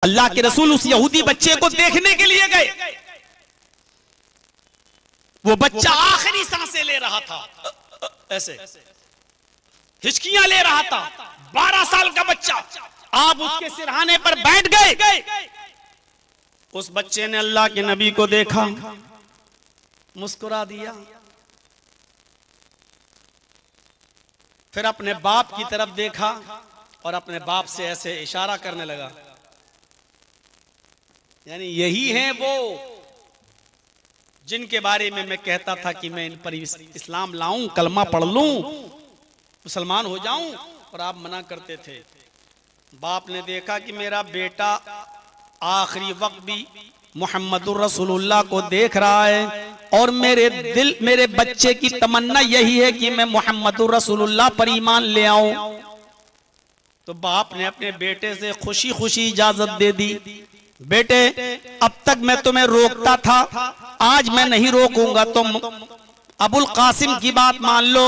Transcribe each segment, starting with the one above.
अल्लाह के रसूल उस यहूदी बच्चे को देखने के लिए गए। वो बच्चा आखिरी सांसें ले रहा था, ऐसे हिचकियां ले रहा था, 12 साल का बच्चा। आप उसके सिरहाने पर बैठ गए। उस बच्चे ने अल्लाह के नबी को देखा, मुस्कुरा दिया, फिर अपने बाप की तरफ देखा और अपने बाप से ऐसे इशारा करने लगा। यानी यही हैं वो जिनके बारे में मैं कहता था कि मैं इन पर इस्लाम लाऊं, कलमा पढ़ लूं, मुसलमान हो जाऊं, और आप मना करते थे। बाप ने देखा कि मेरा बेटा आखिरी वक्त भी मुहम्मदुर रसूलुल्लाह को देख रहा है और मेरे बच्चे की तमन्ना यही है कि मैं मुहम्मदुर रसूलुल्लाह पर ईमान ले आऊं। तो बाप ने अपने बेटे से खुशी खुशी इजाजत दे दी, बेटे अब तक मैं तुम्हें रोकता था, आज मैं नहीं रोकूंगा, तुम अबुल कासिम की बात मान लो,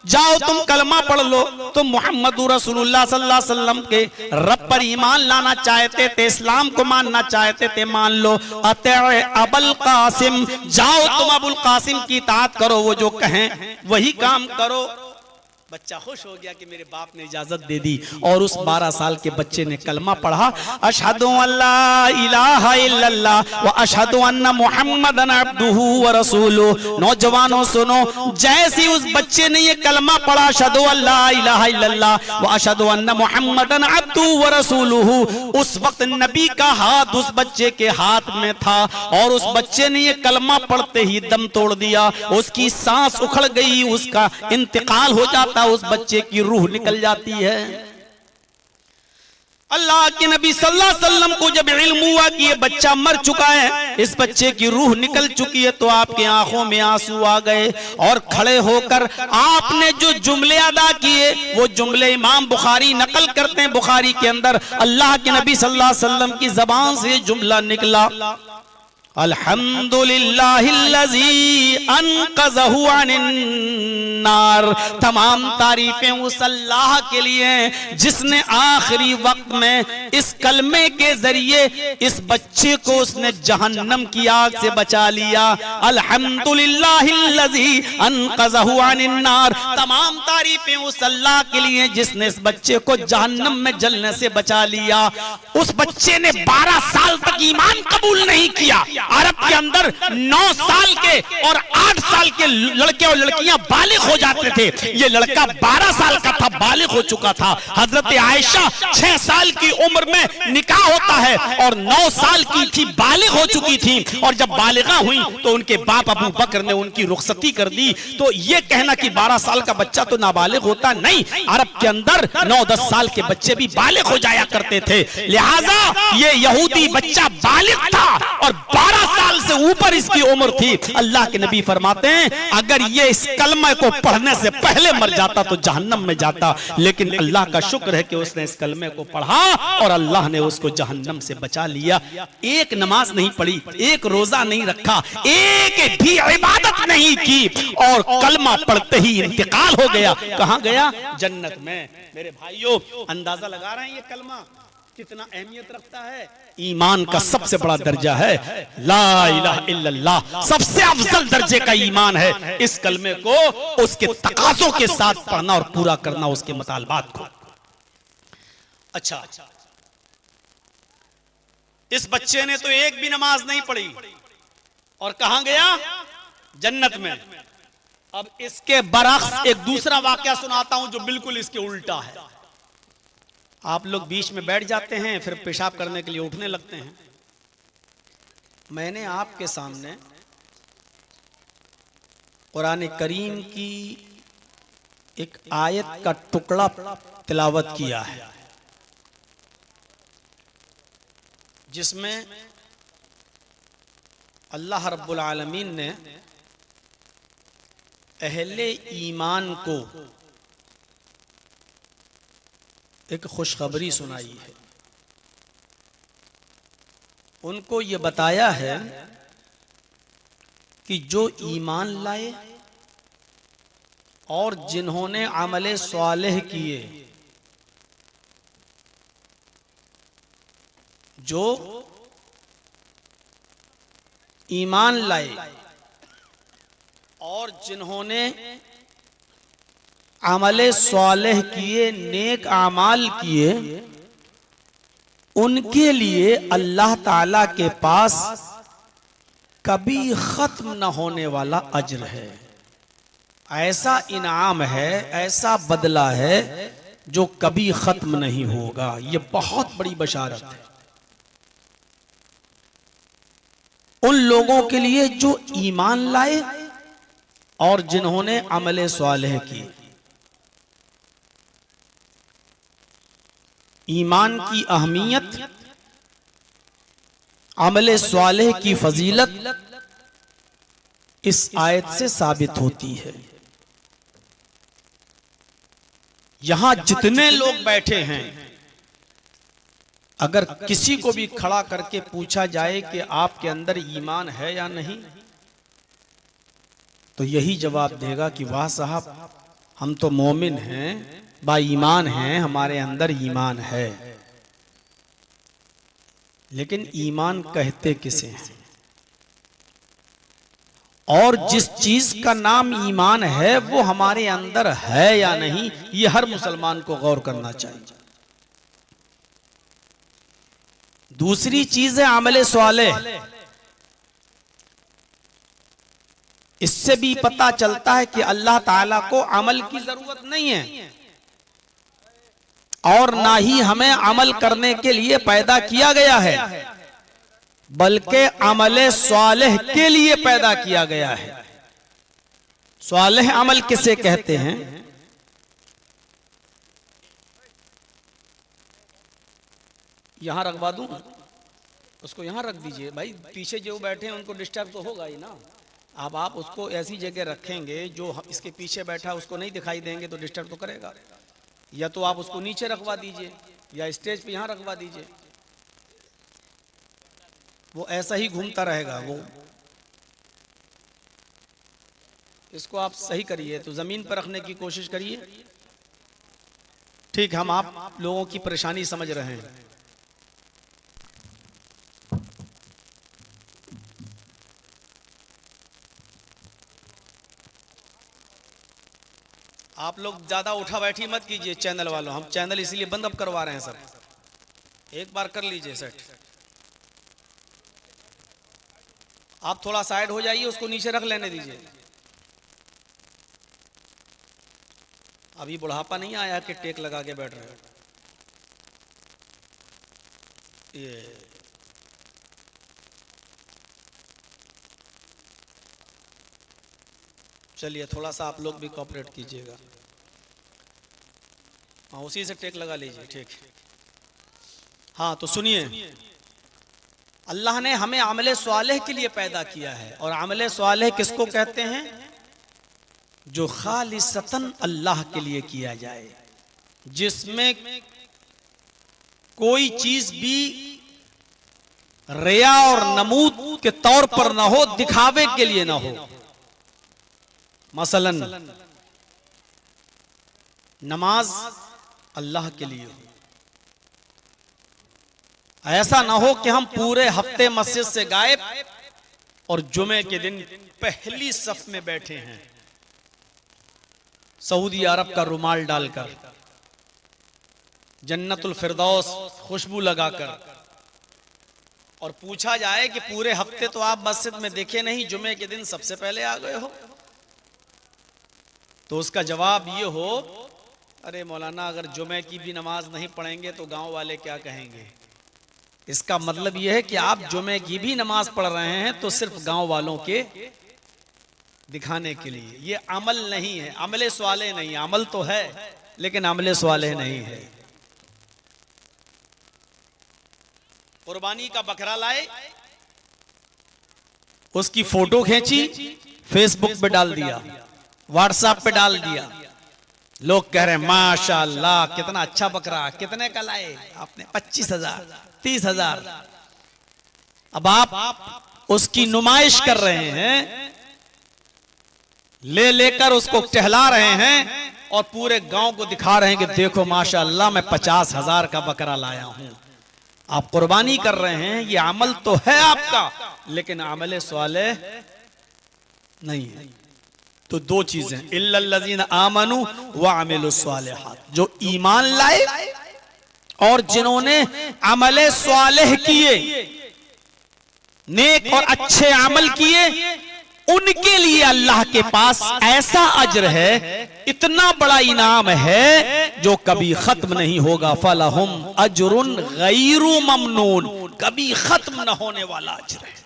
जाओ तुम कलमा पढ़ लो, तुम मुहम्मदुर रसूलुल्लाह सल्लल्लाहु अलैहि वसल्लम के रब पर ईमान लाना चाहते थे, इस्लाम को मानना चाहते थे, मान लो। अते अबुल कासिम, जाओ तुम अबुल कासिम की इताअत करो, वो जो कहें वही काम करो। बच्चा खुश हो गया कि मेरे बाप ने इजाजत दे दी और उस 12 साल के बच्चे ने कलमा पढ़ा, अशहदु अल्ला इलाहा इल्लल्लाह व अशहदु अन्ना मुहम्मदन अब्दुहु व रसूलुहु। नौजवानों सुनो, जैसे उस बच्चे ने ये कलमा पढ़ा, अशहदु अल्ला इलाहा इल्लल्लाह व अशहदु अन्ना मुहम्मदन अब्दुहु व रसूलुहु, उस वक्त नबी का हाथ उस बच्चे के हाथ में था और उस बच्चे ने ये कलमा पढ़ते ही दम तोड़ दिया, उसकी सांस उखड़ गई, उसका इंतकाल हो जाता, उस बच्चे की रूह निकल जाती है। अल्लाह के नबी सल्लल्लाहु अलैहि वसल्लम को जब इल्म हुआ कि ये बच्चा मर चुका है, इस बच्चे की रूह निकल चुकी है, तो आपके आंखों में आंसू आ गए और खड़े होकर आपने जो जुमले अदा किए वो जुमले इमाम बुखारी नकल करते हैं। बुखारी के अंदर अल्लाह के नबी सल्लल्लाहु अलैहि वसल्लम की जबान से जुमला निकला, अल्हम्दुलिल्लाहिल्लज़ी अनक़ज़हु अनिन नार। तमाम तारीफें उस अल्लाह के लिए जिसने आखिरी वक्त में इस कलमे के जरिए इस बच्चे को उसने जहन्नम की आग से बचा लिया। अल्हम्दुलिल्लाहिल्लज़ी अनक़ज़हु अनिन नार। तमाम तारीफें उस अल्लाह के लिए जिसने इस बच्चे को जहन्नम में जलने से बचा लिया। उस बच्चे ने 12 साल तक ईमान कबूल नहीं किया। अरब के अंदर 9 साल के और 8 साल के लड़के और लड़कियां बालिग हो जाते थे। ये लड़का 12 साल का था, बालिग हो चुका था। हजरत आयशा 6 साल की उम्र में निकाह होता है और 9 साल की थी, बालिग हो चुकी थी। और जब बालिगा हुई तो उनके बाप अबू बकर ने उनकी रुखसती कर दी। तो ये कहना कि 12 साल का बच्चा तो नाबालिग होता नहीं, अरब के अंदर 9-10 साल के बच्चे भी बालिग हो जाया करते थे। लिहाजा ये यहूदी बच्चा बालिग था और 12 साल से ऊपर इसकी उम्र थी। अल्लाह के नबी फरमाते हैं अगर ये इस कलमे को पढ़ने से पहले मर जाता तो जहन्नम में जाता, लेकिन अल्लाह का शुक्र है कि उसने इस कलमे को पढ़ा और अल्लाह ने उसको जहन्नम से बचा लिया। एक नमाज नहीं पढ़ी, एक रोजा नहीं रखा, एक भी इबादत नहीं की और कलमा पढ़ते ही इंतकाल हो गया। कहां गया? जन्नत में। मेरे भाइयों, अंदाजा लगा रहे हैं ये कलमा कितना अहमियत रखता है। ईमान का सबसे बड़ा दर्जा है ला इलाहा इल्लल्लाह, सबसे अफजल दर्जे का ईमान है। इस कलमे को उसके तकाज़ों के साथ पढ़ना और पूरा करना, उसके मुतालबात को। अच्छा, इस बच्चे ने तो एक भी नमाज नहीं पढ़ी और कहां गया? जन्नत में। अब इसके बरअक्स एक दूसरा वाकया सुनाता हूं जो बिल्कुल इसके उल्टा है। आप लोग बीच में बैठ जाते हैं, फिर पेशाब करने के लिए उठने लगते हैं। मैंने आपके सामने कुरान करीम की एक आयत का टुकड़ा तिलावत किया है जिसमें अल्लाह रब्बुल आलमीन ने अहले ईमान को एक खुशखबरी सुनाई है। उनको ये बताया है कि जो ईमान लाए और जिन्होंने अमले स्वालेह किए, जो ईमान लाए और जिन्होंने अमले स्वालेह किए, नेक आमाल किए, उनके लिए अल्लाह ताला के पास कभी खत्म न होने वाला अज्र है। ऐसा इनाम है, ऐसा बदला है जो कभी खत्म नहीं होगा। ये बहुत बड़ी बशारत है उन लोगों के लिए जो ईमान लाए और जिन्होंने अमले स्वालेह किए। ईमान की अहमियत, अमले स्वालेह की फजीलत इस आयत से साबित होती है। यहां जितने लोग बैठे हैं, अगर किसी को भी खड़ा करके पूछा जाए कि आपके अंदर ईमान है या नहीं, तो यही जवाब देगा कि वाह साहब, हम तो मोमिन हैं, बा ईमान हैं, हमारे अंदर ईमान है। लेकिन ईमान कहते किसे हैं? और जिस चीज का नाम ईमान है वो हमारे अंदर है या नहीं, ये हर मुसलमान को गौर करना चाहिए। दूसरी चीज है अमले स्वालेह। इससे भी पता चलता है कि अल्लाह ताला को अमल की जरूरत नहीं है और ना ही हमें अमल करने के लिए पैदा किया गया है, बल्कि अमले स्वालेह के लिए पैदा किया गया है। स्वालेह अमल किसे कहते हैं? यहां रखवा दूं, उसको यहां रख दीजिए भाई, पीछे जो बैठे हैं उनको डिस्टर्ब तो होगा ही ना। अब आप उसको ऐसी जगह रखेंगे जो इसके पीछे बैठा उसको नहीं दिखाई देंगे तो डिस्टर्ब तो करेगा। या तो आप उसको नीचे रखवा दीजिए या स्टेज पे यहां रखवा दीजिए, वो ऐसा ही घूमता रहेगा। वो इसको आप सही करिए, तो जमीन पर रखने की कोशिश करिए। ठीक, हम आप लोगों की परेशानी समझ रहे हैं। आप लोग ज्यादा उठा बैठी मत कीजिए चैनल वालों, हम चैनल इसलिए बंद अब करवा रहे हैं सब। एक बार कर लीजिए सेट। आप थोड़ा साइड हो जाइए, उसको नीचे रख लेने दीजिए। अभी बुढ़ापा नहीं आया कि टेक लगा के बैठ रहे हो। ये चलिए, थोड़ा सा आप लोग भी कोऑपरेट कीजिएगा। हाँ, उसी से टेक लगा लीजिए। ठीक, हाँ तो सुनिए, अल्लाह ने हमें अमले स्वालेह के लिए पैदा किया है। और अमले स्वालेह किसको कहते हैं? जो खालिसतन अल्लाह के लिए किया जाए, जिसमें कोई चीज भी रिया और नमूद के तौर पर ना हो, दिखावे के लिए ना हो। मसलन नमाज अल्लाह के लिए हो। ऐसा ना हो कि हम पूरे हफ्ते मस्जिद से गायब और जुमे के दिन पहली सफ में बैठे हैं, सऊदी अरब का रुमाल डालकर, जन्नतुल फिरदौस खुशबू लगाकर, और पूछा जाए कि पूरे हफ्ते तो आप मस्जिद में देखे नहीं, जुमे के दिन सबसे पहले आ गए हो, तो उसका जवाब ये हो, अरे मौलाना, अगर जुमे की भी नमाज नहीं पढ़ेंगे तो गांव वाले क्या कहेंगे। इसका मतलब यह है कि आप जुमे की भी नमाज पढ़ रहे हैं तो सिर्फ गांव वालों के दिखाने के लिए। ये अमल नहीं है, अमले स्वाले नहीं। अमल तो है लेकिन अमले स्वाले नहीं है। कुर्बानी का बकरा लाए, उसकी फोटो खींची, फेसबुक पे डाल दिया, व्हाट्सएप पे डाल दिया, लोग कह रहे हैं माशाअल्लाह कितना अच्छा बकरा, कितने का लाए आपने? 25,000, 30,000। अब आप उसकी नुमाइश कर रहे हैं, ले लेकर उसको टहला रहे हैं और पूरे गांव को दिखा रहे हैं कि देखो माशाअल्लाह मैं 50,000 का बकरा लाया हूं। आप कुर्बानी कर रहे हैं, ये अमल तो है आपका, लेकिन अमल स्वालेह नहीं है। तो दो चीजें, इल्लल्लज़ीना आमनू व अमिलुस स्वालिहात, जो ईमान लाए और जिन्होंने अमल स्वालेह किए, नेक और अच्छे अमल किए, उनके लिए अल्लाह के पास ऐसा अज्र है, इतना बड़ा इनाम है जो कभी खत्म नहीं होगा। फलहुम अज्रुन गैरु ममनून, कभी खत्म न होने वाला अज्र है।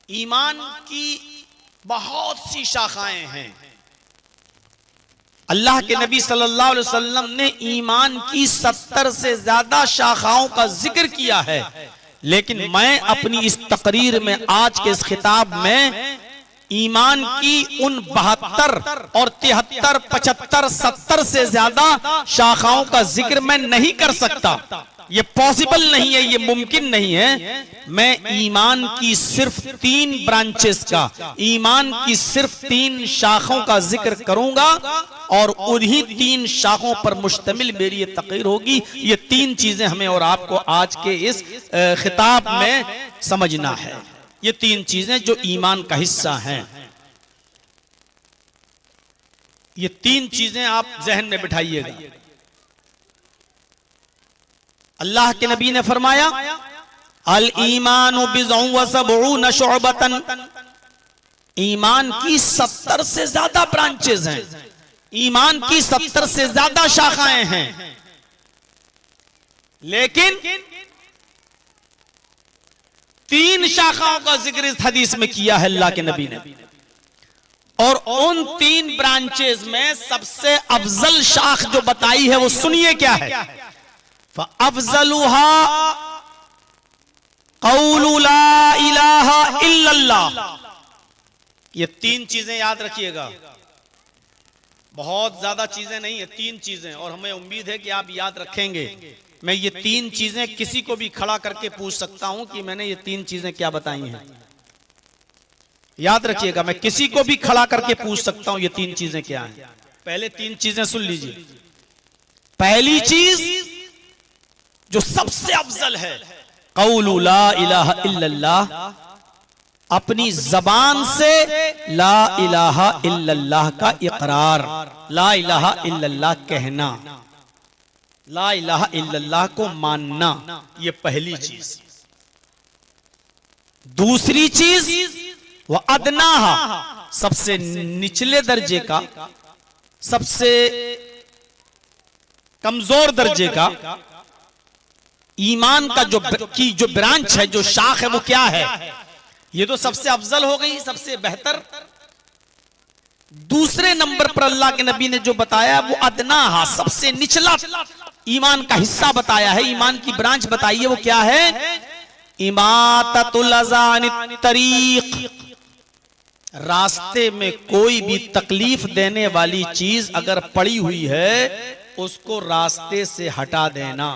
ईमान की बहुत सी शाखाएं हैं। अल्लाह के नबी सल्लल्लाहु अलैहि वसल्लम ने ईमान की 70 से ज्यादा शाखाओं का जिक्र किया है, लेकिन मैं अपनी इस तकरीर में, आज के इस खिताब में, ईमान की उन 72 और 73, 75, 70 से ज्यादा शाखाओं का जिक्र मैं नहीं कर सकता। ये पॉसिबल नहीं है, ये मुमकिन नहीं है। मैं ईमान की सिर्फ 3 ब्रांचेस का, ईमान की सिर्फ 3 शाखों का जिक्र करूंगा और उन्हीं 3 शाखों पर मुश्तमिल मेरी ये तकरीर होगी। ये 3 चीजें हमें और आपको आज के इस खिताब में समझना है। ये 3 चीजें जो ईमान का हिस्सा हैं, ये 3 चीजें आप जहन में बिठाइएगा। अल्लाह के नबी ने फरमाया, अल ईमानु बिज़उन व सबऊन शुअबतन, ईमान की 70 से ज्यादा ब्रांचेस हैं, ईमान की 70 से ज्यादा शाखाएं हैं, लेकिन 3 शाखाओं का जिक्र इस हदीस में किया है अल्लाह के नबी ने। और उन 3 ब्रांचेस में सबसे अफजल शाख जो बताई है वो सुनिए क्या है। फ़अफ़ज़लुहा क़ौलु ला इलाहा इल्लल्लाह। ये 3 चीजें याद रखिएगा, बहुत ज्यादा चीजें नहीं है, 3 चीजें, और हमें उम्मीद है कि आप याद रखेंगे। मैं ये 3 चीजें किसी को भी खड़ा करके पूछ सकता हूं कि मैंने ये 3 चीजें क्या बताई हैं। याद रखिएगा, मैं किसी को भी खड़ा करके पूछ सकता हूं ये 3 चीजें क्या हैं। पहले 3 चीजें सुन लीजिए। पहली चीज जो सबसे अफजल है, क़ौलु ला इलाहा इल्लल्लाह, अपनी जबान से ला इलाहा इल्लल्लाह का इकरार, ला इलाहा इल्लल्लाह कहना, ला इलाहा इल्लल्लाह को मानना, ये पहली चीज। दूसरी चीज वह अदनाहा, सबसे निचले दर्जे का, सबसे कमजोर दर्जे का ईमान का जो ब्रांच है, जो शाख है, वो क्या है। ये तो सबसे अफजल हो गई, सबसे बेहतर। दूसरे नंबर पर अल्लाह के नबी ने जो बताया वो अदनाहा, सबसे निचला ईमान का हिस्सा बताया है, ईमान की ब्रांच बताई है, वो क्या है। इमाततुल अज़ा अनित तरीक, रास्ते में कोई भी तकलीफ देने वाली चीज अगर पड़ी हुई है, उसको रास्ते से हटा देना।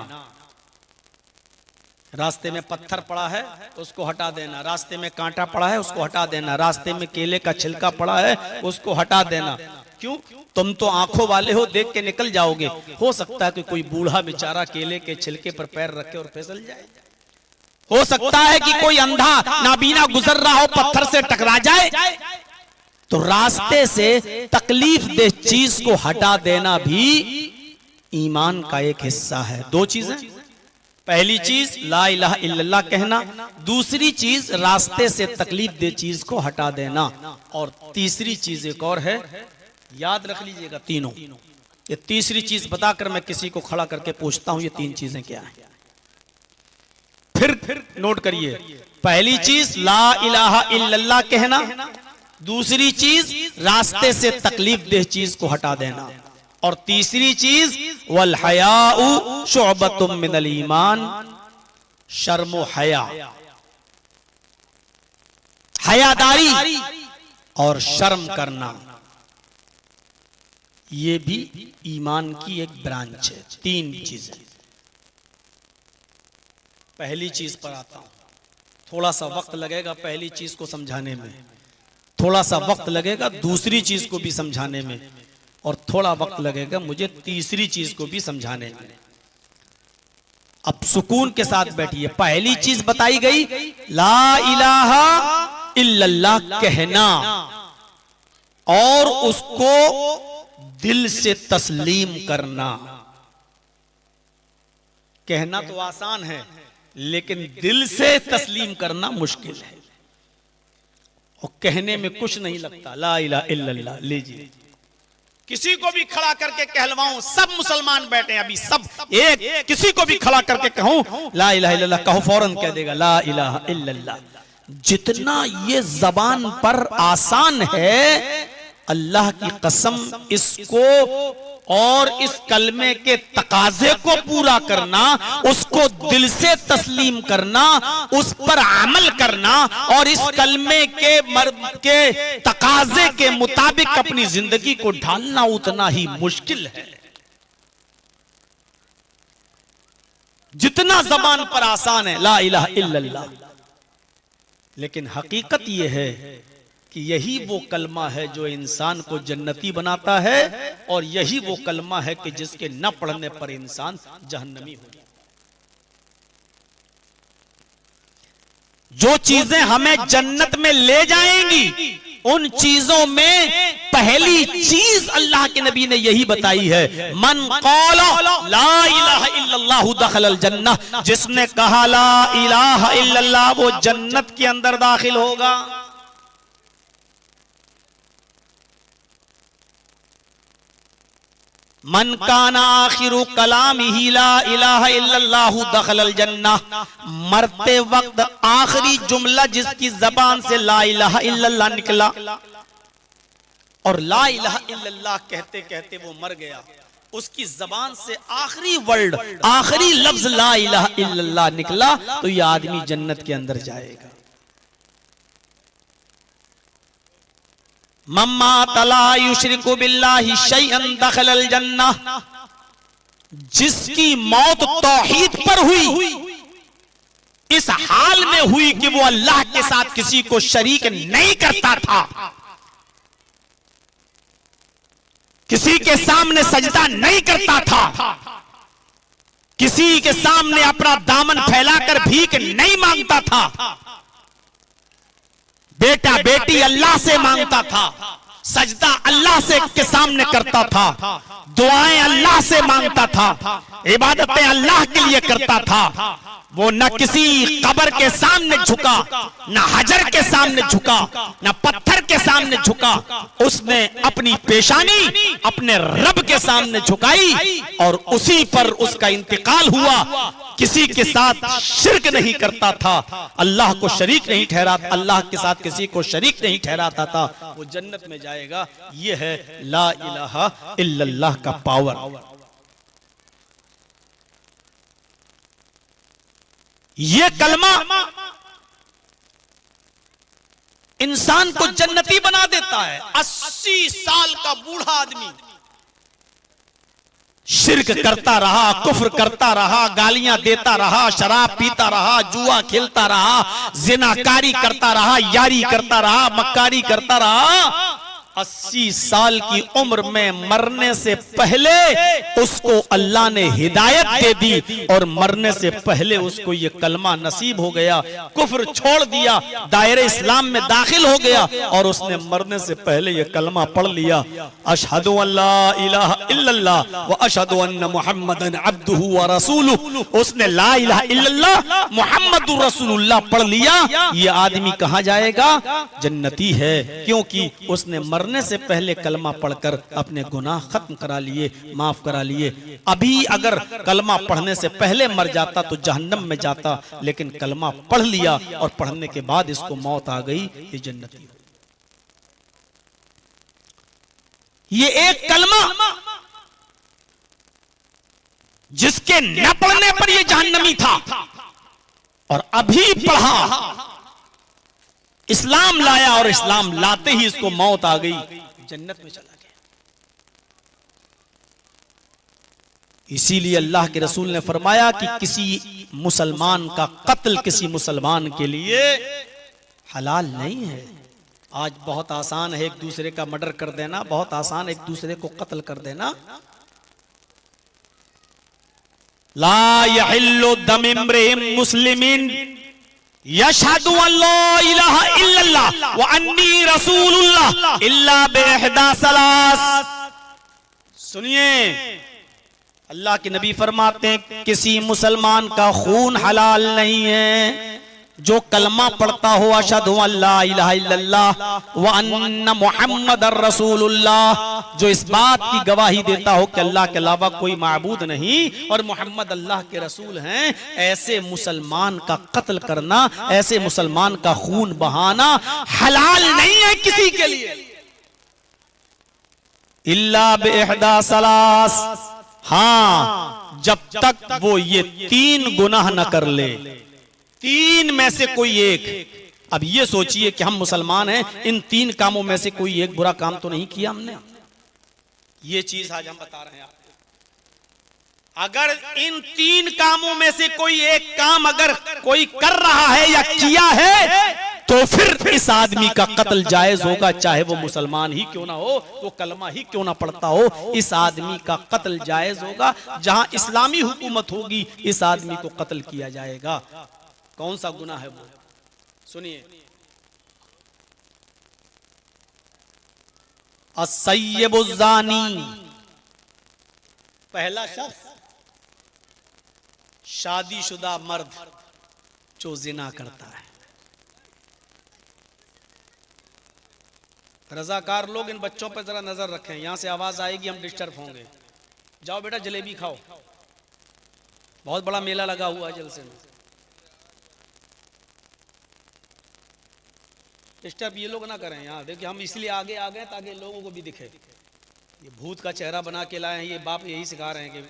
रास्ते में पत्थर पड़ा है, उसको हटा देना। रास्ते में कांटा पड़ा है, उसको हटा देना। रास्ते में केले का छिलका पड़ा है, उसको हटा देना। क्यों? तुम तो आंखों वाले हो, देख के निकल जाओगे। हो सकता है कि कोई बूढ़ा बेचारा केले के छिलके पर पैर रखे और फिसल जाए। हो सकता है कि कोई अंधा नाबीना गुजर रहा हो, पत्थर से टकरा जाए। तो रास्ते से तकलीफ दे चीज को हटा देना भी ईमान का एक हिस्सा है। 2 चीजें, पहली चीज ला इलाहा इल्लल्लाह कहना, दूसरी चीज रास्ते से तकलीफ दे चीज को हटा देना, और तीसरी चीज एक और है, याद रख लीजिएगा तीनों। ये तीसरी चीज बताकर मैं किसी को खड़ा करके पूछता हूं ये 3 चीजें क्या है। फिर नोट करिए, पहली चीज ला इलाहा इल्लल्लाह कहना, दूसरी चीज रास्ते से तकलीफ दे चीज को हटा देना, और तीसरी चीज वल हयाउ शुअबतुम मिनल ईमान, शर्म व हया, हयादारी और शर्म करना, ये भी ईमान की एक ब्रांच है। 3 चीजें। पहली चीज पर आता हूं, थोड़ा सा वक्त लगेगा पहली चीज को समझाने में, थोड़ा सा वक्त लगेगा दूसरी चीज को भी समझाने में, और थोड़ा वक्त लगेगा मुझे तीसरी चीज को भी समझाने में। अब सुकून के साथ बैठिए। पहली चीज बताई गई ला इलाहा इल्लल्लाह कहना, और उसको दिल से तस्लीम करना। कहना तो आसान है, लेकिन दिल से तस्लीम करना मुश्किल है। और कहने में कुछ नहीं लगता। ला इलाहा इल्लल्लाह लीजिए, किसी को भी खड़ा करके कहलवाऊं, सब मुसलमान बैठे हैं अभी, सब एक किसी को भी खड़ा करके कहूं ला इलाहा इल्लल्लाह, कहो फौरन कह देगा ला इलाहा इल्लल्लाह। जितना ये जबान पर आसान है, अल्लाह की कसम इसको और इस कलमे के तकाजे को पूरा करना, उसको दिल से तस्लीम करना, उस पर अमल करना और इस कलमे के तकाजे के मुताबिक अपनी जिंदगी को ढालना उतना ही मुश्किल है। जितना जबान पर आसान है ला इलाहा इल्लल्लाह, लेकिन हकीकत यह है कि यही वो कलमा है जो इंसान को जन्नती बनाता है, और यही वो कलमा है कि जिसके न पढ़ने पर इंसान जहन्नमी हो जाता है। जो चीजें हमें जन्नत में ले जाएंगी, उन चीजों में पहली चीज अल्लाह के नबी ने यही बताई है, मन क़ाला ला इलाहा इल्लल्लाहु दखलल जन्नह, जिसने कहा ला इलाहा इल्लल्लाह वो जन्नत के अंदर दाखिल होगा। मन काना आखिरु कलामिही ला इलाहा इल्लल्लाहु दखलल जन्नह, मरते वक्त आखिरी जुमला जिसकी जबान से ला इलाहा इल्लल्लाह निकला और ला इलाहा इल्लल्लाह कहते कहते वो मर गया, उसकी जबान से आखिरी वर्ड, आखिरी लफ्ज ला इलाहा इल्लल्लाह निकला, तो यह आदमी जन्नत के अंदर जाएगा। मम्मा तला युशरिकु बिल्लाहि शैअन दखलल जन्नह, जिसकी मौत तौहीद पर हुई, इस हाल में हुई कि वो अल्लाह के साथ किसी को शरीक नहीं करता था, किसी के सामने सजदा नहीं करता था, किसी के सामने अपना दामन फैलाकर भीख नहीं मांगता था, बेटा बेटी अल्लाह से मांगता था, सजदा अल्लाह से के सामने करता था, दुआएं अल्लाह से मांगता था, इबादतें अल्लाह के लिए करता था। वो न किसी कब्र के सामने झुका, न हजर के सामने झुका, न पत्थर के सामने झुका, उसने अपनी पेशानी अपने रब के सामने झुकाई और उसी पर उसका इंतकाल हुआ। किसी के साथ शिर्क नहीं करता था, अल्लाह को शरीक नहीं ठहराता, अल्लाह के साथ किसी को शरीक नहीं ठहराता था, वो जन्नत में जाएगा। ये है ला इलाहा इल्लल्लाह का पावर। ये कलमा इंसान को जन्नती बना देता है। 80 साल का बूढ़ा आदमी शिर्क करता रहा, कुफ्र करता रहा, गालियां देता रहा, शराब पीता रहा, जुआ खेलता रहा, जिनाकारी करता रहा, यारी करता रहा, मक्कारी करता रहा। 80 साल की उम्र में मरने से पहले उसको अल्लाह ने हिदायत दे दी और मरने से पहले उसको ये कलमा नसीब हो गया, कुफ्र छोड़ दिया, दायरे इस्लाम में दाखिल हो गया और उसने मरने से पहले ये कलमा पढ़ लिया, अशहदु अल्ला इलाहा इल्लल्लाह व अशहदु अन्ना मुहम्मदन अब्दुहु व रसूलुहु। उसने ला इलाहा इल्लल्लाह मुहम्मदुर रसूलुल्लाह पढ़ लिया। ये आदमी कहाँ जाएगा? जन्नती है, क्योंकि उसने मरने से पहले कलमा पढ़कर अपने गुनाह खत्म करा लिए, माफ करा लिए। अभी अगर कलमा पढ़ने से पहले मर जाता तो जहन्नम में जाता, लेकिन कलमा पढ़ लिया और पढ़ने के बाद इसको मौत आ गई, ये जन्नती। ये एक कलमा जिसके न पढ़ने पर ये जहन्नमी था और अभी पढ़ा, इस्लाम लाया और इस्लाम लाते ही इसको मौत आ गई, जन्नत में चला गया। इसीलिए अल्लाह के रसूल ने फरमाया कि किसी मुसलमान का कत्ल किसी मुसलमान के लिए हलाल नहीं है। आज बहुत आसान है एक दूसरे का मर्डर कर देना, बहुत आसान एक दूसरे को कत्ल कर देना, ला यहिल्लु दम इम्रिइन मुस्लिमिन यशहदु अल्ला इलाहा इल्लल्लाह व अन्नी रसूलुल्लाह इल्ला बिइहदा सलास। सुनिए, अल्लाह के नबी फरमाते हैं किसी मुसलमान का खून हलाल नहीं है जो कलमा पढ़ता हो अशहदु अल्ला इलाहा इल्लल्लाह व अन्ना मुहम्मदर रसूलुल्लाह, जो इस बात की गवाही देता हो कि अल्लाह के अलावा कोई माबूद नहीं और मोहम्मद अल्लाह के रसूल हैं, ऐसे मुसलमान का कत्ल करना, ऐसे मुसलमान का खून बहाना हलाल नहीं है किसी के लिए, इल्ला बिइहदा सलास। हाँ, जब तक वो ये 3 गुनाह न कर ले, 3 में से कोई एक। अब ये सोचिए कि हम मुसलमान हैं, इन 3 कामों में से कोई एक बुरा काम तो नहीं किया हमने। ये चीज आज हम बता रहे हैं आपको। अगर इन 3 कामों में से कोई एक काम अगर कोई कर रहा है या किया है तो फिर इस आदमी का कत्ल जायज होगा, चाहे वो मुसलमान ही क्यों ना हो, वो कलमा ही क्यों ना पढ़ता हो, इस आदमी का कत्ल जायज होगा। जहां इस्लामी हुकूमत होगी इस आदमी को कत्ल किया जाएगा। कौन सा गुनाह है वो? सुनिए, अस्सय्यिबुज़्ज़ानी, पहला शख्स शादीशुदा मर्द जो जिना करता है। रजाकार लोग इन बच्चों पर जरा नजर रखें, यहां से आवाज आएगी हम डिस्टर्ब होंगे। जाओ बेटा जलेबी खाओ, बहुत बड़ा मेला लगा हुआ है जलसे में। डिस्टर्ब ये लोग ना करें। यहाँ देखिए हम इसलिए आगे आ गए ताकि लोगों को भी दिखे। ये भूत का चेहरा बना के लाए हैं, ये बाप यही सिखा रहे हैं कि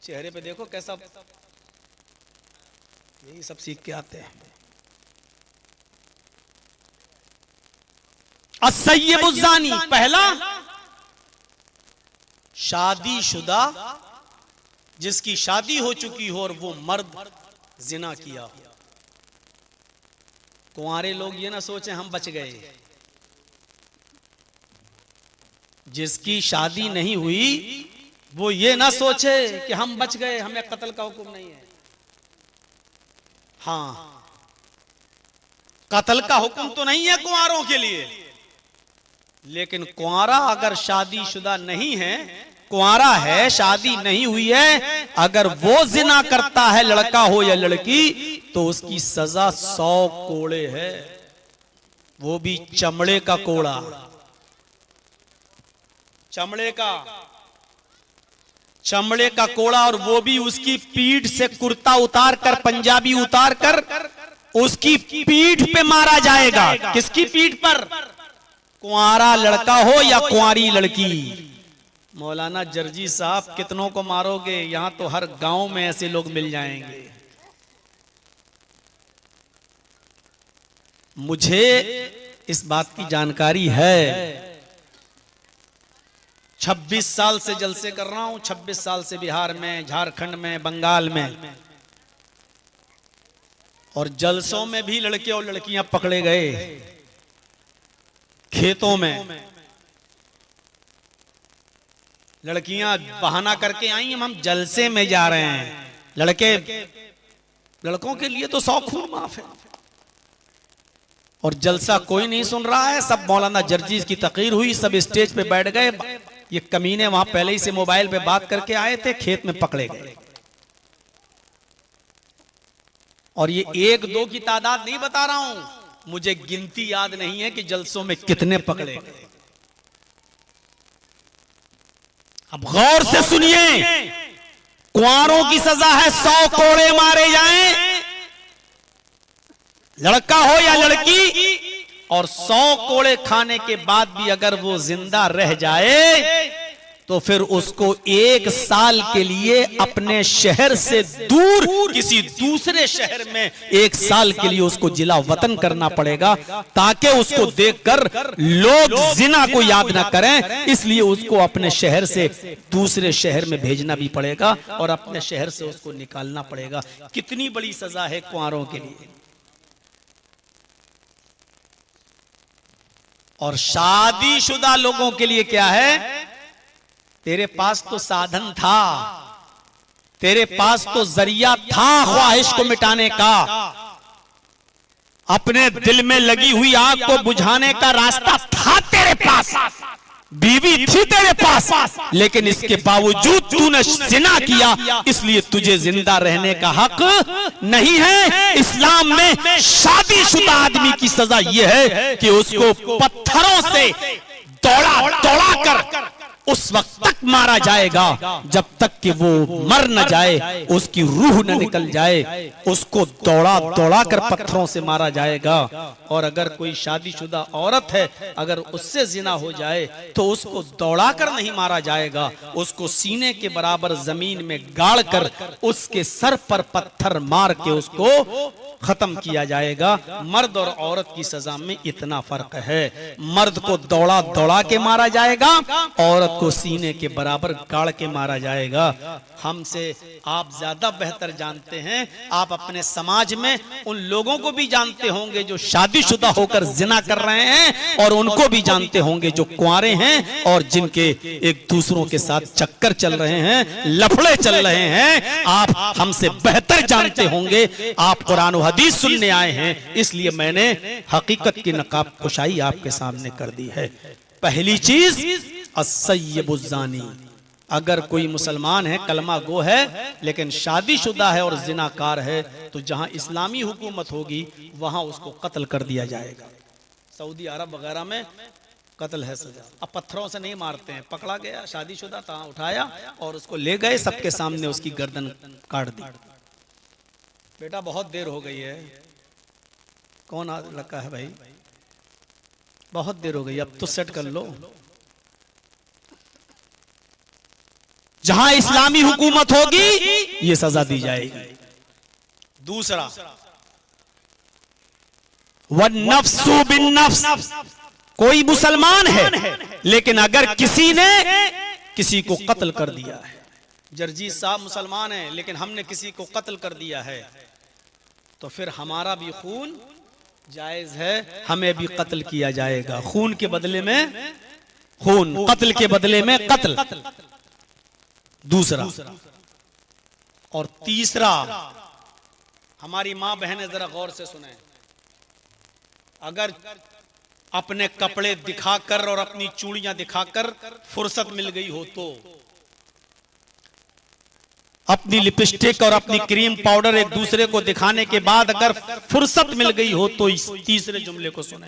चेहरे पे देखो कैसा, यही सब सीख के आते हैं। अस्सय्यिबुज़्ज़ानी, पहला शादीशुदा जिसकी शादी हो चुकी हो और वो मर्द जिना किया हो। कुंवारे लोग ये ना सोचें हम बच गए, जिसकी शादी नहीं हुई वो ये ना सोचे कि हम बच गए, हमें कत्ल का हुक्म नहीं है। हाँ, कत्ल का हुक्म तो नहीं है कुंवारों के लिए, लेकिन कुंवारा अगर शादीशुदा नहीं है, कुंवारा है, शादी नहीं हुई है, अगर वो जिना करता है लड़का हो या लड़की तो उसकी सजा 100 कोड़े है, वो भी चमड़े का कोड़ा, चमड़े का कोड़ा, और वो भी उसकी पीठ से कुर्ता उतार कर, पंजाबी उतार कर उसकी पीठ पे मारा जाएगा। किसकी पीठ पर? कुंवारा लड़का हो या कुंवारी लड़की। मौलाना जर्जी साहब कितनों को मारोगे? यहां तो हर गांव में ऐसे लोग मिल जाएंगे। मुझे इस बात की जानकारी है, 26 साल से जलसे कर रहा हूं, 26 साल से बिहार में, झारखंड में, बंगाल में, और जलसों में भी लड़के और लड़कियां पकड़े गए, खेतों में लड़कियां बहाना करके आई हम जलसे में जा रहे हैं। लड़कों के लिए तो 100 खून माफ है, और जलसा कोई नहीं सुन रहा है। सब मौलाना जर्जीज की तकरीर हुई, सब स्टेज पे बैठ गए, ये कमीने वहां पहले ही से मोबाइल पे बात करके आए थे, खेत में पकड़े गए। और ये 1-2 की तादाद नहीं बता रहा हूं, मुझे गिनती याद नहीं है कि जलसों में कितने पकड़े गए। अब गौर से सुनिए, कुंवारों की सजा है 100 कोड़े मारे जाएं, लड़का हो या लड़की, और 100 कोड़े खाने के बाद भी अगर वो जिंदा रह जाए तो फिर उसको 1 साल के लिए अपने शहर से दूर किसी दूसरे शहर में 1 साल के लिए उसको जिला वतन करना पड़ेगा, ताकि उसको देखकर लोग जिना को याद ना करें। इसलिए उसको अपने शहर से दूसरे शहर में भेजना भी पड़ेगा और अपने शहर से उसको निकालना पड़ेगा। कितनी बड़ी सजा है कुंवारों के लिए। और शादीशुदा लोगों के लिए क्या है? तेरे पास तो साधन था, तेरे पास तो जरिया था ख्वाहिश को मिटाने का, अपने दिल में लगी हुई आग को बुझाने का रास्ता था तेरे पास, बीवी थी तेरे पास, लेकिन इसके बावजूद तूने जिना किया, इसलिए तुझे जिंदा रहने का हक नहीं है। इस्लाम में शादीशुदा आदमी की सजा यह है कि उसको पत्थरों से दौड़ा कर उस वक्त तक मारा जाएगा जब तक कि वो मर न जाए, उसकी रूह न निकल जाए, उसको दौड़ा कर पत्थरों से मारा जाएगा। और अगर कोई शादीशुदा औरत है, अगर उससे जिना हो जाए तो उसको दौड़ा कर नहीं मारा जाएगा, उसको सीने के बराबर जमीन में गाड़ कर उसके सर पर पत्थर मार के उसको खत्म किया जाएगा। मर्द और औरत की सजा में इतना फर्क है, मर्द को दौड़ा के मारा जाएगा, औरत को सीने के बराबर गाड़ के मारा जाएगा। हमसे आप ज्यादा बेहतर जानते हैं, आप अपने समाज में उन लोगों को भी जानते होंगे जो शादीशुदा होकर जिना कर रहे हैं, और उनको भी जानते होंगे जो कुंवारे हैं और जिनके एक दूसरों के साथ चक्कर चल रहे हैं, लफड़े चल रहे हैं। आप हमसे बेहतर जानते होंगे, आप कुरान और हदीस सुनने आए हैं, इसलिए मैंने हकीकत की नकाब कुशाई आपके सामने कर दी है। पहली चीज अस्सय्यबुज़्ज़ानी, अगर कोई मुसलमान है, कलमा गो है, लेकिन शादीशुदा है और जिनाकार है, तो जहां इस्लामी हुकूमत होगी वहां उसको कत्ल कर दिया जाएगा। सऊदी अरब वगैरह में कत्ल है सजा। अब पत्थरों से नहीं मारते हैं, पकड़ा गया शादीशुदा था, उठाया और उसको ले गए, सबके सामने उसकी गर्दन काट दी। बेटा बहुत देर हो गई है, कौन लगा है भाई, बहुत देर हो गई, अब तो सेट कर लो। जहां इस्लामी हुकूमत होगी ये सजा दी जाएगी। दूसरा, वन्नफ्सु बिन्नफ्स, कोई मुसलमान है लेकिन अगर किसी ने किसी को कत्ल कर दिया है, जरजीत साहब मुसलमान है लेकिन हमने किसी को कत्ल कर दिया है, तो फिर हमारा भी खून जायज है, हमें भी कत्ल किया जाएगा। खून के बदले में खून, कत्ल के बदले में कत्ल। दूसरा और तीसरा, हमारी मां बहनें जरा गौर से सुने, अगर अपने कपड़े दिखाकर और अपनी चूड़ियां दिखाकर फुर्सत मिल गई हो तो, अपनी लिपस्टिक और अपनी क्रीम पाउडर एक दूसरे को दिखाने के बाद अगर फुर्सत मिल गई हो तो इस तीसरे जुमले को सुने,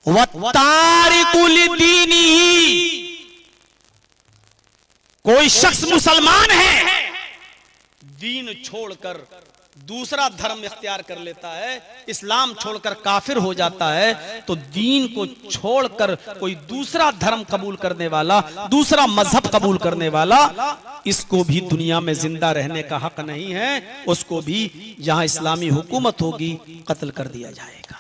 वत्तारिकु लिदीनिही, कोई शख्स मुसलमान है, दीन छोड़कर दूसरा धर्म इख्तियार कर लेता है, इस्लाम छोड़कर काफिर हो जाता है, तो दीन को छोड़कर कोई दूसरा धर्म कबूल करने वाला, दूसरा मजहब कबूल करने वाला, इसको भी दुनिया में जिंदा रहने का हक नहीं है, उसको भी जहां इस्लामी हुकूमत होगी कत्ल कर दिया जाएगा।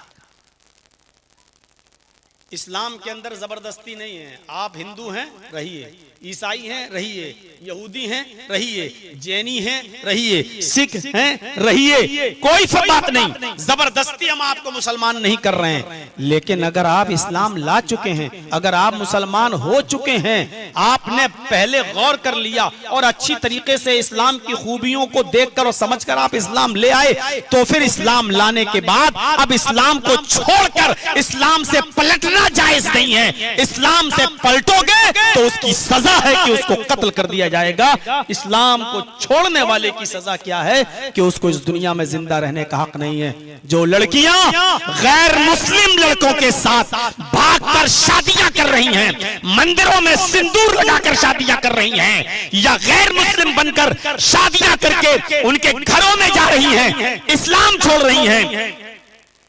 इस्लाम के अंदर जबरदस्ती नहीं है, आप हिंदू हैं रहिए, ईसाई हैं रहिए, यहूदी हैं रहिए, जैनी हैं रहिए, सिख हैं रहिए, कोई बात नहीं, जबरदस्ती हम आपको मुसलमान नहीं कर रहे हैं। लेकिन अगर आप इस्लाम ला चुके हैं, अगर आप मुसलमान हो चुके हैं, आपने पहले गौर कर लिया और अच्छी तरीके से इस्लाम की खूबियों को देखकर और समझकर आप इस्लाम ले आए, तो फिर इस्लाम लाने के बाद अब इस्लाम को छोड़कर इस्लाम से पलटना जायज नहीं है। इस्लाम से पलटोगे तो उसकी सजा है कि उसको कत्ल कर दिया जाएगा। इस्लाम को छोड़ने वाले की सजा क्या है कि उसको इस दुनिया में जिंदा रहने का हक नहीं है। जो लड़कियां गैर मुस्लिम लड़कों के साथ भागकर शादियां कर रही हैं, मंदिरों में सिंदूर लगाकर शादियां कर रही हैं, या गैर मुस्लिम बनकर शादियां करके उनके घरों में जा रही हैं, इस्लाम छोड़ रही हैं,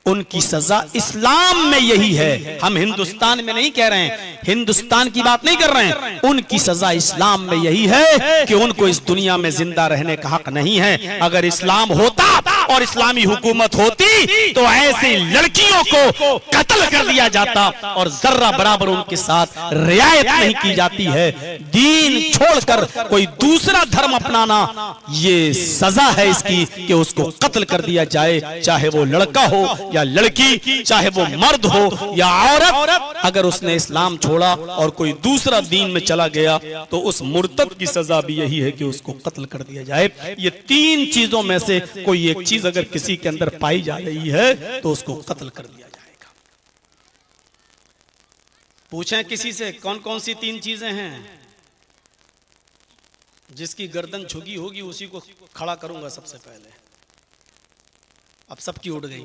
उनकी सजा इस्लाम में यही है। हम हिंदुस्तान में नहीं कह रहे हैं, हिंदुस्तान की बात नहीं कर रहे हैं, उनकी सजा इस्लाम में यही है कि उनको इस दुनिया में जिंदा रहने का हक नहीं है। अगर इस्लाम होता और इस्लामी हुकूमत होती तो ऐसी लड़कियों को कत्ल कर दिया जाता और जर्रा बराबर उनके साथ रियायत नहीं की जाती है। दीन छोड़कर कोई दूसरा धर्म अपनाना ये सजा है इसकी कि उसको कत्ल कर दिया जाए, चाहे वो लड़का हो या लड़की, चाहे वो मर्द हो या औरत। अगर उसने इस्लाम छोड़ा और कोई दूसरा दीन में चला गया तो उस मुर्तद की सजा भी यही है कि उसको कत्ल कर दिया जाए। ये तीन चीजों में से कोई एक चीज अगर किसी के अंदर पाई जा रही है तो उसको कत्ल कर दिया जाएगा। पूछें किसी से कौन कौन सी तीन चीजें हैं? जिसकी गर्दन झुकी होगी उसी को खड़ा करूंगा सबसे पहले। अब सबकी उड़ गई।